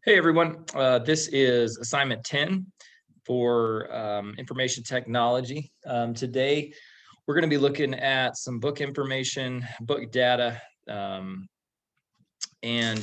Hey everyone, this is assignment 10 for information technology. Today we're going to be looking at some book information, book data, and a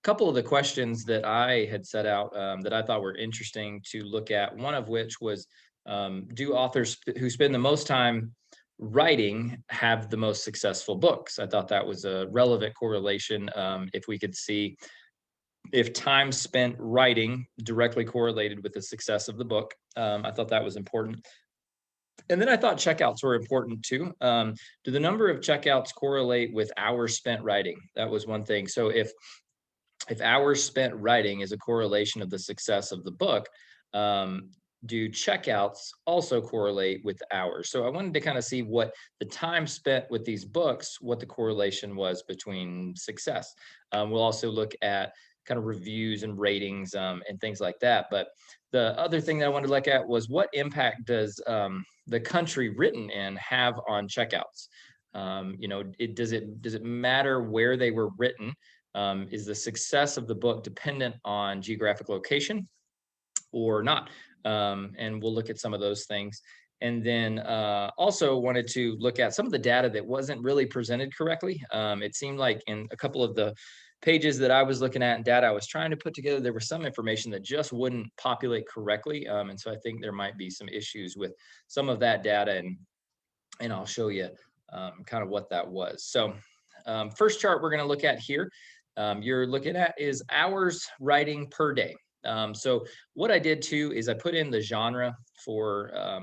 couple of the questions that I had set out that I thought were interesting to look at. One of which was, do authors who spend the most time writing have the most successful books? I thought that was a relevant correlation. If we could see if time spent writing directly correlated with the success of the book. I thought that was important. And then I thought checkouts were important too. Do the number of checkouts correlate with hours spent writing? That was one thing. So if hours spent writing is a correlation of the success of the book, do checkouts also correlate with hours? So I wanted to kind of see what the time spent with these books, what the correlation was between success. We'll also look at kind of reviews and ratings and things like that. But the other thing that I wanted to look at was what impact does the country written in have on checkouts? Does it matter where they were written? Is the success of the book dependent on geographic location or not? And we'll look at some of those things. And then also wanted to look at some of the data that wasn't really presented correctly. It seemed like in a couple of the pages that I was looking at and data I was trying to put together, there was some information that just wouldn't populate correctly. And so I think there might be some issues with some of that data, and I'll show you kind of what that was. So first chart we're going to look at here, you're looking at is hours writing per day. So what I did too is I put in the genre for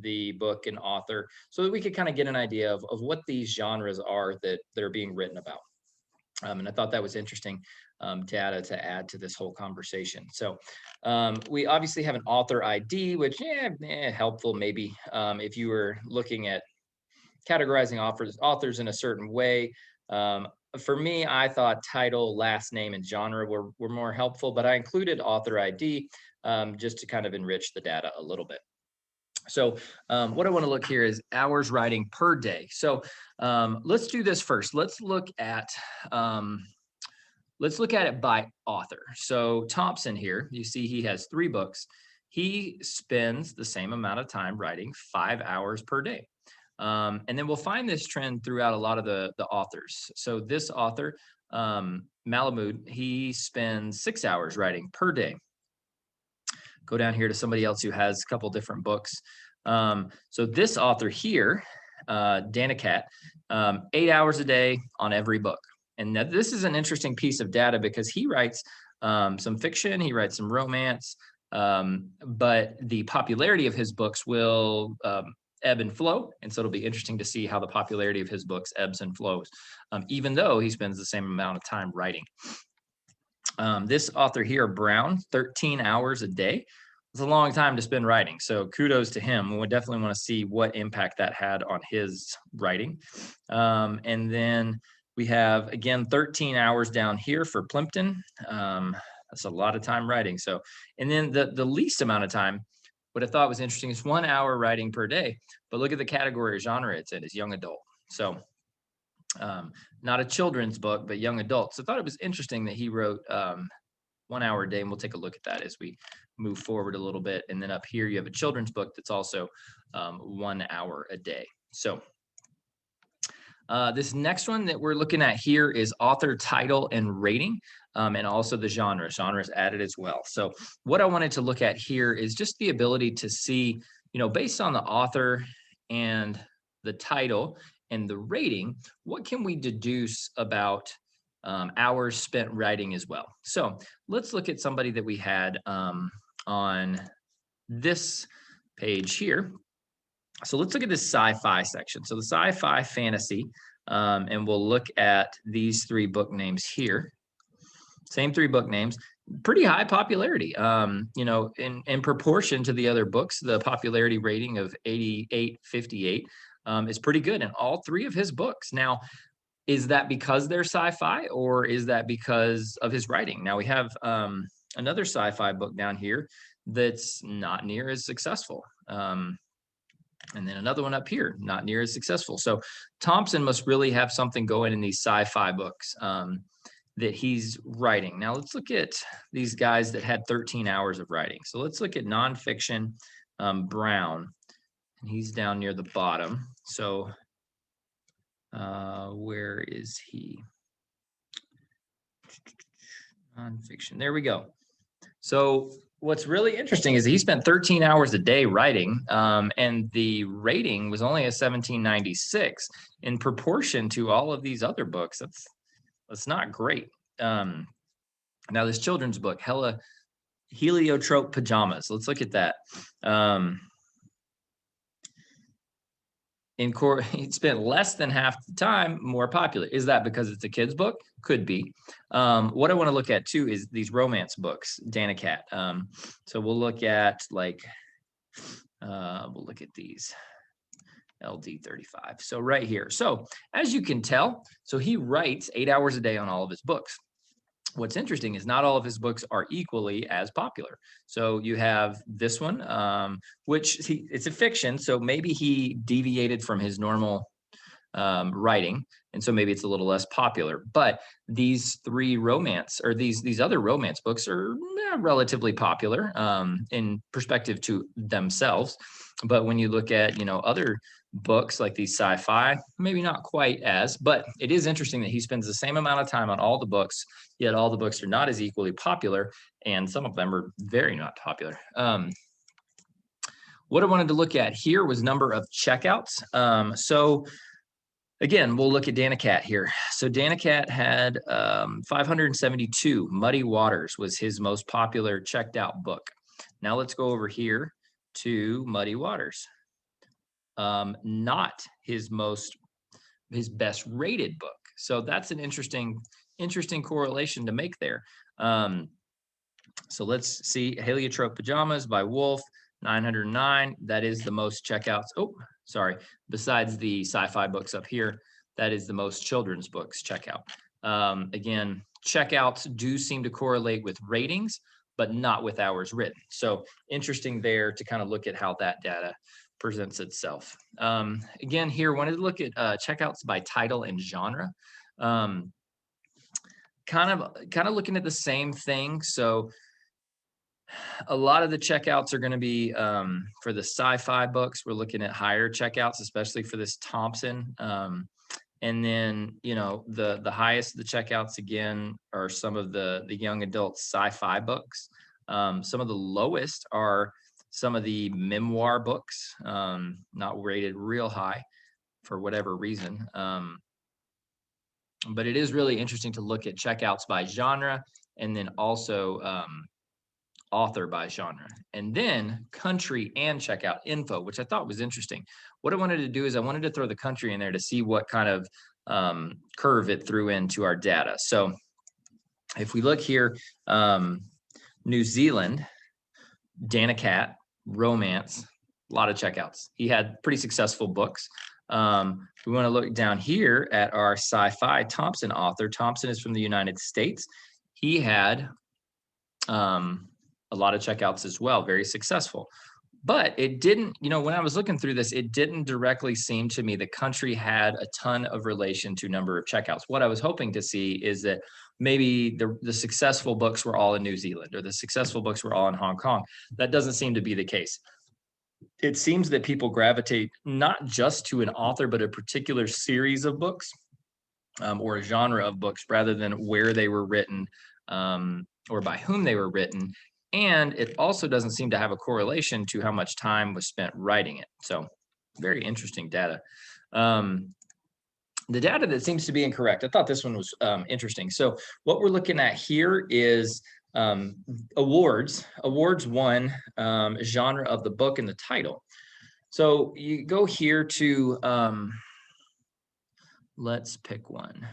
the book and author so that we could kind of get an idea of what these genres are that are being written about. And I thought that was interesting data to add to this whole conversation. So we obviously have an author ID, which helpful maybe if you were looking at categorizing authors in a certain way. For me, I thought title, last name, and genre were more helpful, but I included author ID just to kind of enrich the data a little bit. So what I want to look here is hours writing per day. So let's do this first. Let's look at it by author. So Thompson here, you see he has 3 books. He spends the same amount of time writing 5 hours per day. And then we'll find this trend throughout a lot of the authors. So this author, Malamud, he spends 6 hours writing per day. Go down here to somebody else who has a couple different books. So this author here, Danicat, 8 hours a day on every book. And this is an interesting piece of data because he writes some fiction, he writes some romance, but the popularity of his books will ebb and flow. And so it'll be interesting to see how the popularity of his books ebbs and flows, even though he spends the same amount of time writing. This author here, Brown, 13 hours a day. It's a long time to spend writing. So kudos to him. We would definitely want to see what impact that had on his writing. And then we have, again, 13 hours down here for Plimpton. That's a lot of time writing. So, and then the least amount of time, what I thought was interesting is 1 hour writing per day, but look at the category or genre it's in, is young adult. So not a children's book, but young adult. So I thought it was interesting that he wrote 1 hour a day, and we'll take a look at that as we move forward a little bit. And then up here, you have a children's book that's also 1 hour a day. So this next one that we're looking at here is author title and rating, and also the genre. Genre is added as well. So what I wanted to look at here is just the ability to see, based on the author and the title and the rating, what can we deduce about hours spent writing as well? So let's look at somebody that we had on this page here. So let's look at this sci-fi section. So the sci-fi fantasy, and we'll look at these 3 book names here. Same 3 book names, pretty high popularity. In proportion to the other books, the popularity rating of 88.58 is pretty good in all 3 of his books. Now, is that because they're sci-fi, or is that because of his writing? Now we have another sci-fi book down here that's not near as successful. And then another one up here, not near as successful. So Thompson must really have something going in these sci-fi books. that he's writing. Now let's look at these guys that had 13 hours of writing. So let's look at nonfiction, Brown, and he's down near the bottom. So where is he? Nonfiction, there we go. So what's really interesting is he spent 13 hours a day writing, and the rating was only a 1796 in proportion to all of these other books. That's not great. Now this children's book, Heliotrope Pajamas. Let's look at that. He spent less than half the time more popular. Is that because it's a kid's book? Could be. What I want to look at too is these romance books, Danicat. So we'll look at we'll look at these LD35. So right here. So as you can tell, so he writes 8 hours a day on all of his books. What's interesting is not all of his books are equally as popular. So you have this one, which it's a fiction, so maybe he deviated from his normal writing, and so maybe it's a little less popular. But these three romance, or these other romance books, are relatively popular in perspective to themselves. But when you look at other books like these sci-fi, maybe not quite as. But it is interesting that he spends the same amount of time on all the books, yet all the books are not as equally popular, and some of them are very not popular. What I wanted to look at here was number of checkouts. So again, we'll look at Danicat here. So Danicat had 572. Muddy Waters was his most popular checked out book. Now let's go over here to Muddy Waters. Not his best rated book. So that's an interesting correlation to make there. So let's see, Heliotrope Pajamas by Wolf, 909. That is the most checkouts. Oh, sorry. Besides the sci-fi books up here, that is the most children's books checkout. Again, checkouts do seem to correlate with ratings, but not with hours written. So interesting there to kind of look at how that data presents itself. Again, here, wanted to look at checkouts by title and genre. Kind of looking at the same thing. So a lot of the checkouts are going to be for the sci-fi books. We're looking at higher checkouts, especially for this Thompson. And then, the highest of the checkouts again are some of the young adult sci-fi books. Some of the lowest are some of the memoir books, not rated real high for whatever reason. But it is really interesting to look at checkouts by genre, and then also author by genre, and then country and checkout info, which I thought was interesting. What I wanted to do is I wanted to throw the country in there to see what kind of curve it threw into our data. So if we look here, New Zealand, Danicat, romance, a lot of checkouts. He had pretty successful books. We want to look down here at our sci-fi Thompson author. Thompson is from the United States. He had a lot of checkouts as well, very successful. But it didn't, when I was looking through this, it didn't directly seem to me the country had a ton of relation to number of checkouts. What I was hoping to see is that maybe the successful books were all in New Zealand, or the successful books were all in Hong Kong. That doesn't seem to be the case. It seems that people gravitate not just to an author, but a particular series of books or a genre of books rather than where they were written or by whom they were written. And it also doesn't seem to have a correlation to how much time was spent writing it. So very interesting data. The data that seems to be incorrect, I thought this one was interesting. So what we're looking at here is awards. Awards won, genre of the book and the title. So you go here to, let's pick one.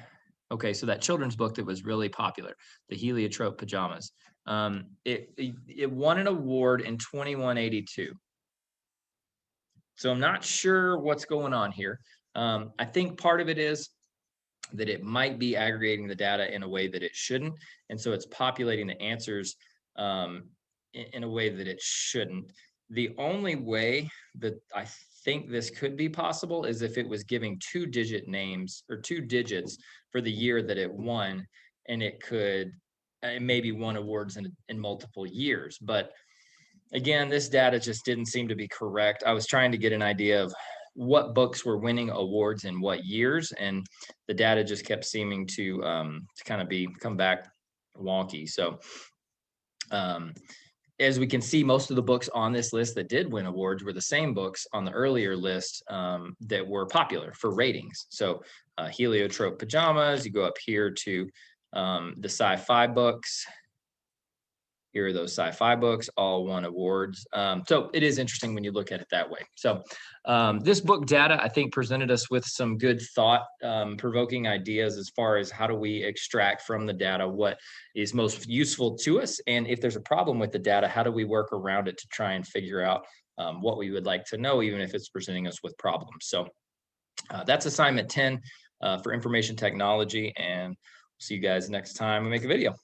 Okay, so that children's book that was really popular, the Heliotrope Pajamas. It won an award in 2182. So I'm not sure what's going on here. I think part of it is that it might be aggregating the data in a way that it shouldn't. And so it's populating the answers in a way that it shouldn't. The only way that I think this could be possible is if it was giving 2-digit names or 2 digits for the year that it won. and it maybe won awards in multiple years. But again, this data just didn't seem to be correct. I was trying to get an idea of what books were winning awards in what years, and the data just kept seeming to kind of come back wonky. So um, as we can see, most of the books on this list that did win awards were the same books on the earlier list that were popular for ratings. So Heliotrope Pajamas, you go up here to the sci-fi books. Here are those sci-fi books, all won awards. So it is interesting when you look at it that way. So this book data, I think, presented us with some good thought provoking ideas as far as how do we extract from the data what is most useful to us. And if there's a problem with the data, how do we work around it to try and figure out what we would like to know, even if it's presenting us with problems. So that's assignment 10 for information technology. And see you guys next time we make a video.